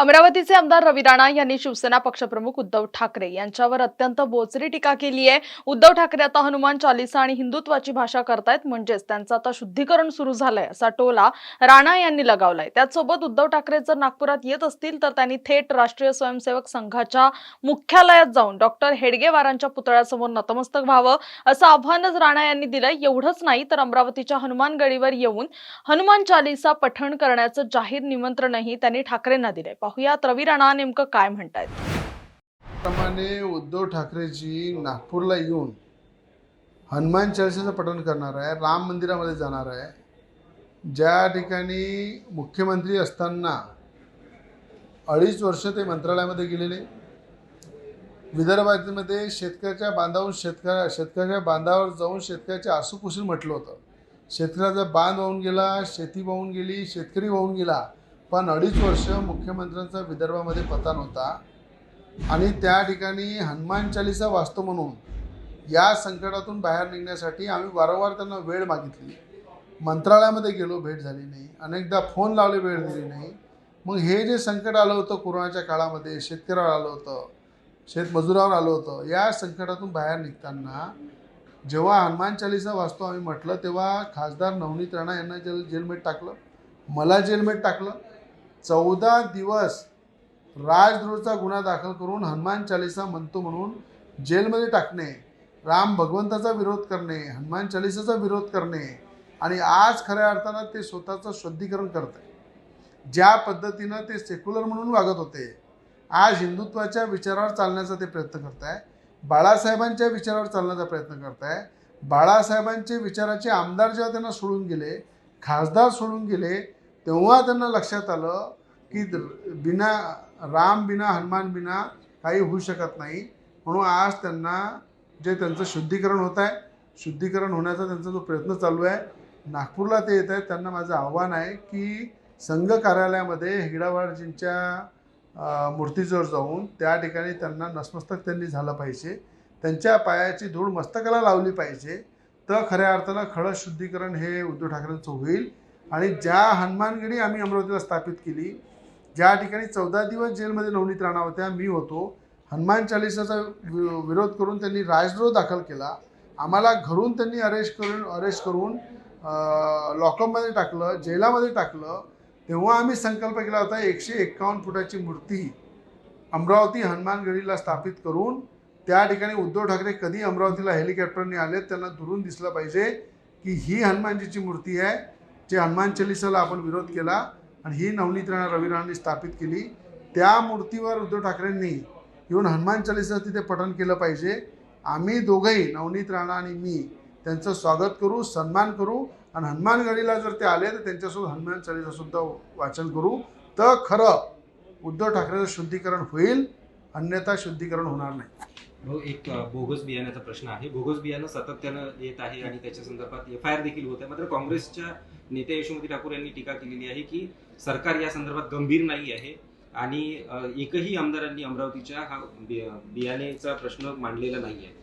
अमरावतीचे आमदार रवी राणा यांनी शिवसेना पक्षप्रमुख उद्धव ठाकरे यांच्यावर अत्यंत बोचरी टीका केली आहे। उद्धव ठाकरे आता हनुमान चालीसा आणि हिंदुत्वाची भाषा करतायत, म्हणजेच त्यांचं आता शुद्धीकरण सुरू झालंय असा टोला राणा यांनी लगावलाय। त्याचसोबत उद्धव ठाकरे जर नागपुरात येत असतील तर त्यांनी थेट राष्ट्रीय स्वयंसेवक संघाच्या मुख्यालयात जाऊन डॉक्टर हेडगेवारांच्या पुतळ्यासमोर नतमस्तक व्हावं असं आव्हानच राणा यांनी दिलंय। एवढंच नाही तर अमरावतीच्या हनुमान गडीवर येऊन हनुमान चालीसा पठण करण्याचं जाहीर निमंत्रणही त्यांनी ठाकरेंना दिलंय। पाहुयात रवी राणा नेमकं काय म्हणतायत। प्रमाणे उद्धव ठाकरेजी नागपूरला येऊन हनुमान चालीसाचं पठण करणार आहे, राम मंदिरामध्ये जाणार आहे। ज्या ठिकाणी मुख्यमंत्री असताना 2.5 वर्ष ते मंत्रालयामध्ये गेलेले, विदर्भामध्ये शेतकऱ्याच्या बांधावर जाऊन शेतकऱ्याचे आसू पुसून म्हटलं होतं, शेतकऱ्याचा बांध वाहून गेला, शेती वाहून गेली, शेतकरी वाहून गेला। पण 2.5 वर्ष मुख्यमंत्र्यांचा विदर्भामध्ये पता नव्हता आणि त्या ठिकाणी हनुमान चालीसा वाचतो म्हणून या संकटातून बाहेर निघण्यासाठी आम्ही वारंवार त्यांना वेळ मागितली। मंत्रालयामध्ये गेलो, भेट झाली नाही, अनेकदा फोन लावले, वेळ दिली नाही। मग हे जे संकट आलं होतं कोरोनाच्या काळामध्ये, शेतकऱ्यावर आलं होतं, शेतमजुरावर आलं होतं, या संकटातून बाहेर निघताना जेव्हा हनुमान चालीसा वाचतो आम्ही म्हटलं, तेव्हा खासदार नवनीत राणा यांना जेलमध्ये टाकलं, मला जेलमध्ये टाकलं। 14 दिवस राजद्रोहाचा गुन्हा दाखल करून हनुमान चालीसा म्हणतो म्हणून जेलमध्ये टाकणे, राम भगवंताचा विरोध करणे, हनुमान चालीसाचा विरोध करणे आणि आज खऱ्या अर्थानं ते स्वतःचं शुद्धीकरण करत आहे। ज्या पद्धतीनं ते सेक्युलर म्हणून वागत होते, आज हिंदुत्वाच्या विचारावर चालण्याचा ते प्रयत्न करत आहे, बाळासाहेबांच्या विचारावर चालण्याचा प्रयत्न करत आहे। बाळासाहेबांचे विचाराचे आमदार जेव्हा त्यांना सोडून गेले, खासदार सोडून गेले, तेव्हा त्यांना लक्षात आलं की राम बिना हनुमान बिना काही होऊ शकत नाही। म्हणून आज त्यांना जे त्यांचं शुद्धीकरण होत आहे, शुद्धीकरण होण्याचा त्यांचा जो प्रयत्न चालू आहे, नागपूरला ते येत आहेत। त्यांना माझं आव्हान आहे की संघ कार्यालयामध्ये हेगडेवारजींच्या मूर्तीजवळ जाऊन त्या ठिकाणी त्यांना नतमस्तक त्यांनी झालं पाहिजे, त्यांच्या पायाची धूळ मस्तकाला लावली पाहिजे। तर खऱ्या अर्थानं खरं शुद्धीकरण हे उद्धव ठाकरेंचं होईल। आणि ज्या हनुमानगडी आम्ही अमरावतीला स्थापित केली, ज्या ठिकाणी 14 दिवस जेलमध्ये नवनीत राणा होत्या, मी होतो, हनुमान चालीसाचा विरोध करून त्यांनी राजद्रोह दाखल केला, आम्हाला घरून त्यांनी अरेस्ट करून लॉकअपमध्ये टाकलं, जेलामध्ये टाकलं। तेव्हा आम्ही संकल्प केला होता 151 फुटाची मूर्ती अमरावती हनुमानगडीला स्थापित करून त्या ठिकाणी उद्धव ठाकरे कधी अमरावतीला हेलिकॉप्टरने आले त्यांना दुरून दिसलं पाहिजे की ही हनुमानजीची मूर्ती आहे, जे हनुमान चालीसाला आपण विरोध केला आणि ही नवनीत राणा रवी राणांनी स्थापित केली। त्या मूर्तीवर उद्धव ठाकरेंनी येऊन हनुमान चालीसा तिथे पठण केलं पाहिजे। आम्ही दोघंही, नवनीत राणा आणि मी, त्यांचं स्वागत करू, सन्मान करू आणि हनुमानगडीला जर ते आले तर त्यांच्यासोबत हनुमान चालीसासुद्धा वाचन करू। तर खरं उद्धव ठाकरेचं शुद्धीकरण होईल, अन्यथा शुद्धीकरण होणार नाही। एक बोगस बियाण्याचा प्रश्न आहे। बोगस बियाणं सातत्यानं येत आहे आणि त्याच्या संदर्भात FIR देखील होत आहे। मात्र काँग्रेसच्या नेते यशोमती ठाकूर यांनी टीका केलेली आहे की सरकार या संदर्भात गंभीर नाही आहे आणि एकही आमदारांनी अमरावतीच्या हा बियाणेचा प्रश्न मांडलेला नाही आहे।